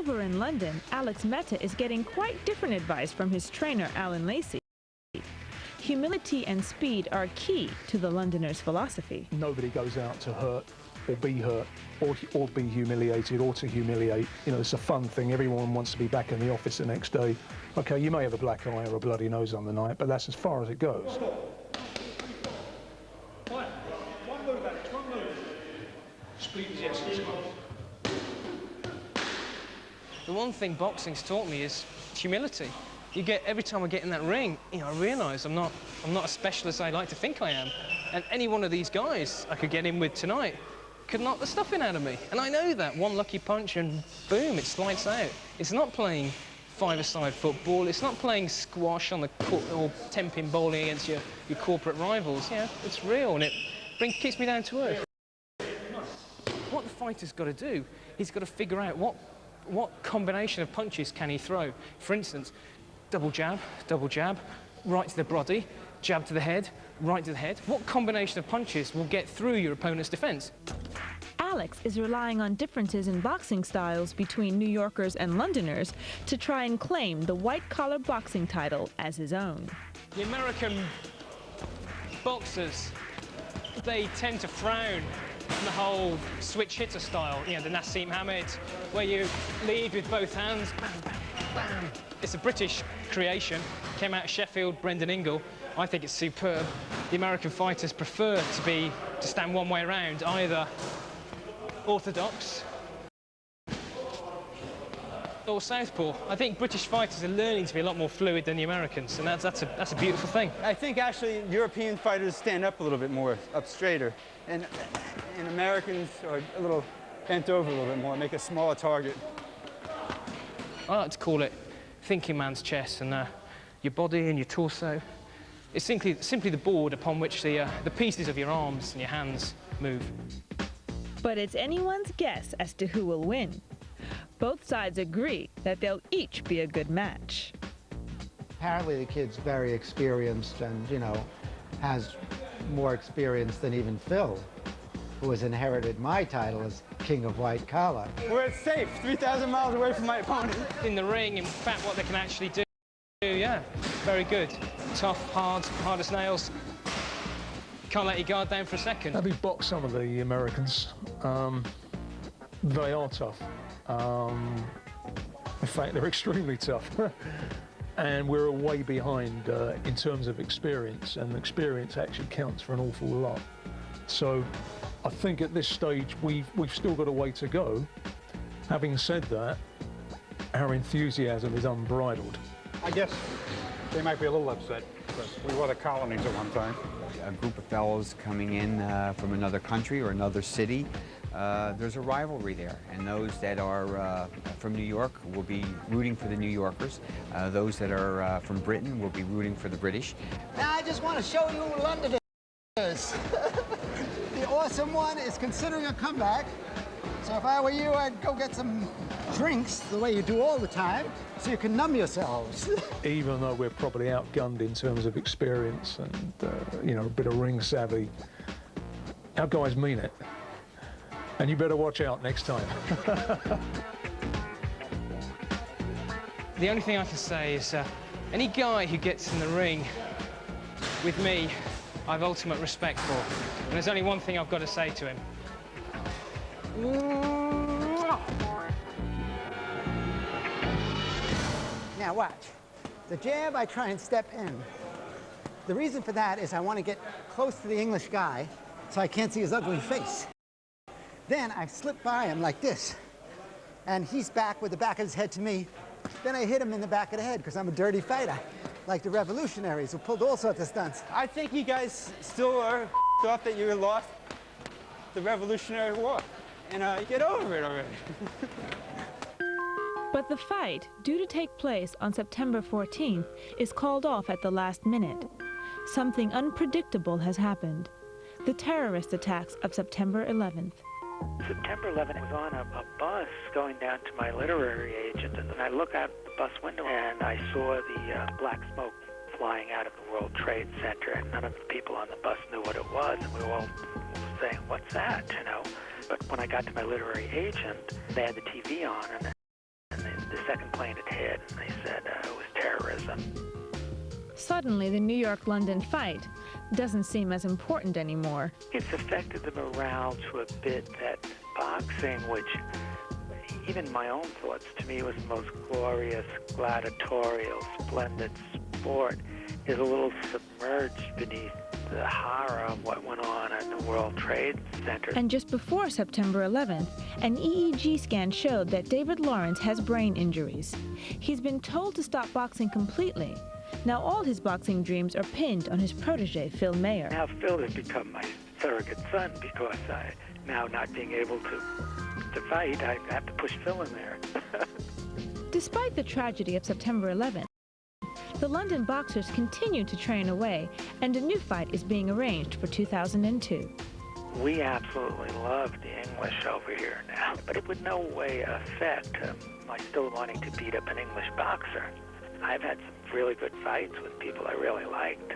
Over in London, Alex Mehta is getting quite different advice from his trainer, Alan Lacey. Humility and speed are key to the Londoner's philosophy. Nobody goes out to hurt or be hurt or be humiliated or to humiliate. You know, it's a fun thing. Everyone wants to be back in the office the next day. Okay, you may have a black eye or a bloody nose on the night, but that's as far as it goes. One move, Alex, one move. Speed, yes. The one thing boxing's taught me is humility. You get, every time I get in that ring, you know, I realise I'm not a specialist I like to think I am. And any one of these guys I could get in with tonight could knock the stuffing out of me. And I know that. One lucky punch and boom, it slides out. It's not playing five-a-side football. It's not playing squash on the court or 10-pin bowling against your corporate rivals. Yeah, it's real and it keeps me down to earth. What the fighter's got to do, he's got to figure out what combination of punches can he throw. For instance, double jab, right to the body, jab to the head, right to the head. What combination of punches will get through your opponent's defense? Alex is relying on differences in boxing styles between New Yorkers and Londoners to try and claim the white-collar boxing title as his own. The American boxers, they tend to frown on the whole switch hitter style, you know, the Nassim Hamed, where you lead with both hands, bam, bam, bam. It's a British creation, came out of Sheffield, Brendan Ingle. I think it's superb. The American fighters prefer to stand one way around, either orthodox or southpaw. I think British fighters are learning to be a lot more fluid than the Americans, and that's a beautiful thing. I think actually European fighters stand up a little bit more, up straighter, and Americans are a little bent over a little bit more, make a smaller target. I like to call it thinking man's chess, and your body and your torso. It's simply the board upon which the pieces of your arms and your hands move. But it's anyone's guess as to who will win. Both sides agree that they'll each be a good match. Apparently the kid's very experienced and, you know, has more experience than even Phil, who has inherited my title as King of White Collar. We're safe, 3,000 miles away from my opponent. In the ring, in fact, what they can actually do, yeah, very good. Tough, hard as nails. Can't let your guard down for a second. Having boxed some of the Americans, they are tough. In fact, they're extremely tough. And we're way behind in terms of experience, and experience actually counts for an awful lot. So I think at this stage we've still got a way to go. Having said that, our enthusiasm is unbridled. I guess they might be a little upset because we were the colonies at one time. A group of fellows coming in from another country or another city, there's a rivalry there, and those that are from New York will be rooting for the New Yorkers. Those that are from Britain will be rooting for the British. Now I just want to show you who London is. The awesome one is considering a comeback. So if I were you, I'd go get some drinks the way you do all the time, so you can numb yourselves. Even though we're probably outgunned in terms of experience and you know, a bit of ring savvy, our guys mean it. And you better watch out next time. The only thing I can say is any guy who gets in the ring with me, I've ultimate respect for. And there's only one thing I've got to say to him. Now watch. The jab, I try and step in. The reason for that is I want to get close to the English guy so I can't see his ugly face. Then I slip by him like this, and he's back with the back of his head to me. Then I hit him in the back of the head because I'm a dirty fighter, like the revolutionaries who pulled all sorts of stunts. I think you guys still are off that you lost the Revolutionary War, and get over it already. But the fight, due to take place on September 14th, is called off at the last minute. Something unpredictable has happened. The terrorist attacks of September 11th. September 11th, I was on a bus going down to my literary agent, and I look out the bus window and I saw the black smoke flying out of the World Trade Center, and none of the people on the bus knew what it was, and we were all saying, "What's that?" you know. But when I got to my literary agent, they had the TV on, and complaint had hit, and they said it was terrorism. Suddenly, the New York-London fight doesn't seem as important anymore. It's affected the morale to a bit that boxing, which even my own thoughts, to me was the most glorious, gladiatorial, splendid sport, is a little submerged beneath the horror of what went on at the World Trade Center. And just before September 11th, an EEG scan showed that David Lawrence has brain injuries. He's been told to stop boxing completely. Now all his boxing dreams are pinned on his protege, Phil Mayer. Now Phil has become my surrogate son because now not being able to fight, I have to push Phil in there. Despite the tragedy of September 11th, the London boxers continue to train away, and a new fight is being arranged for 2002. We absolutely love the English over here now, but it would no way affect my still wanting to beat up an English boxer. I've had some really good fights with people I really liked.